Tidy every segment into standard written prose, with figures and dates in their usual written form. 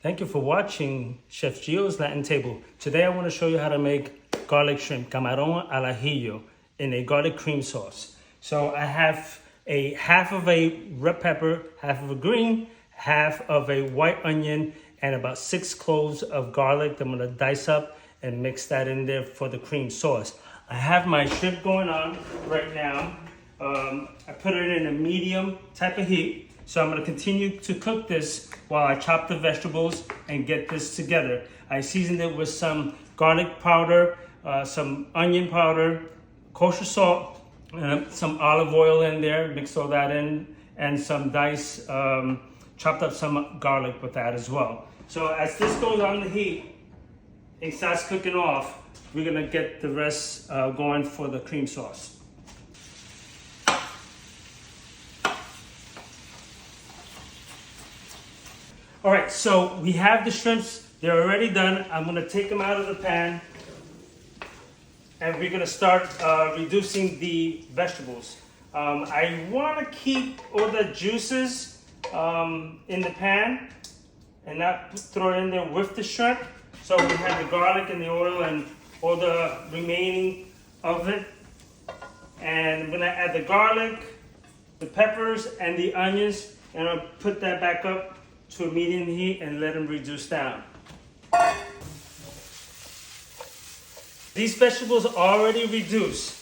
Thank you for watching Chef Gio's Latin Table. Today I want to show you how to make garlic shrimp, camarón al ajillo, in a garlic cream sauce. So I have a half of a red pepper, half of a green, half of a white onion, and about 6 cloves of garlic that I'm going to dice up and mix that in there for the cream sauce. I have my shrimp going on right now. I put it in a medium type of heat. So I'm going to continue to cook this while I chop the vegetables and get this together. I seasoned it with some garlic powder, some onion powder, kosher salt, some olive oil in there, mixed all that in, and some diced, chopped up some garlic with that as well. So as this goes on the heat, it starts cooking off, we're going to get the rest going for the cream sauce. All right, so we have the shrimps. They're already done. I'm gonna take them out of the pan and we're gonna start reducing the vegetables. I wanna keep all the juices in the pan and not throw it in there with the shrimp. So we have the garlic and the oil and all the remaining of it. And I'm gonna add the garlic, the peppers, and the onions, and I'll put that back up to a medium heat and let them reduce down. These vegetables are already reduced.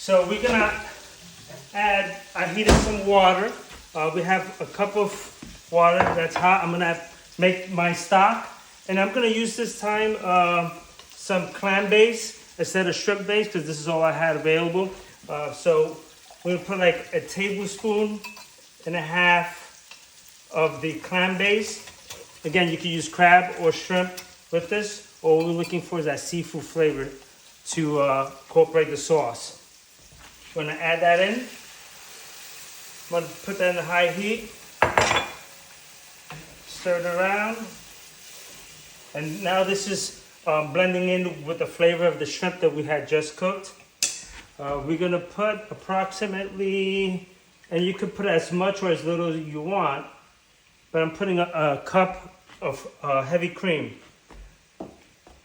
So we're gonna add, I heated some water. We have a cup of water that's hot. I'm gonna make my stock. And I'm gonna use this time some clam base instead of shrimp base because this is all I had available. So we're gonna put like a tablespoon and a half of the clam base. Again, you can use crab or shrimp with this. All we're looking for is that seafood flavor to incorporate the sauce. I'm gonna add that in. I'm gonna put that in the high heat. Stir it around. And now this is blending in with the flavor of the shrimp that we had just cooked. We're gonna put approximately, and you could put as much or as little as you want, but I'm putting a cup of heavy cream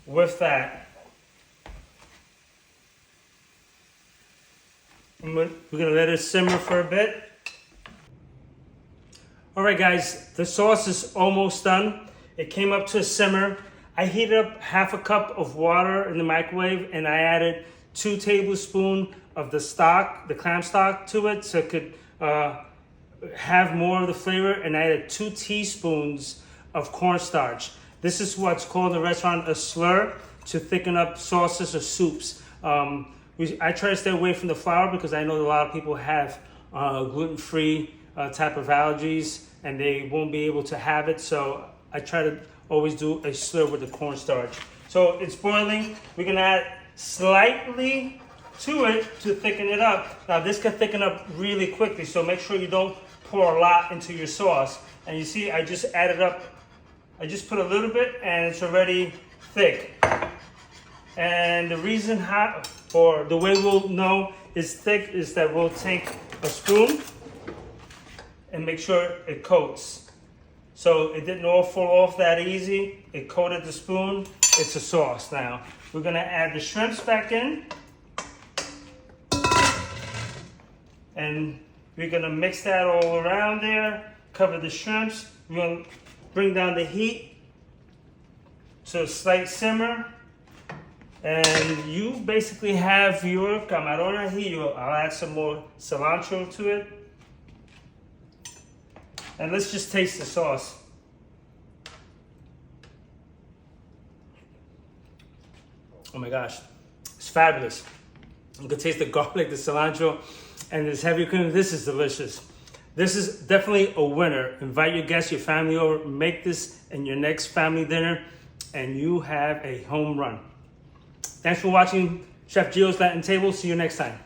with that. We're gonna let it simmer for a bit. All right, guys, the sauce is almost done. It came up to a simmer. I heated up half a cup of water in the microwave and I added 2 tablespoons of the stock, the clam stock, to it so it could have more of the flavor, and I added 2 teaspoons of cornstarch. This is what's called in the restaurant a slur to thicken up sauces or soups. I try to stay away from the flour because I know a lot of people have gluten-free type of allergies and they won't be able to have it. So I try to always do a slur with the cornstarch. So it's boiling. We're gonna add slightly to it to thicken it up. Now this can thicken up really quickly, so make sure you don't pour a lot into your sauce. And you see, I just added up, I just put a little bit and it's already thick. And the reason how, or the way we'll know it's thick is that we'll take a spoon and make sure it coats. So it didn't all fall off that easy. It coated the spoon. It's a sauce now. We're gonna add the shrimps back in. And we're gonna mix that all around there, cover the shrimps. We're gonna bring down the heat to a slight simmer. And you basically have your camarón ajillo. I'll add some more cilantro to it. And let's just taste the sauce. Oh my gosh, it's fabulous. You can taste the garlic, the cilantro, and this heavy cream. This is delicious. This is definitely a winner. Invite your guests, your family over, make this in your next family dinner, and you have a home run. Thanks for watching Chef Gio's Latin Table. See you next time.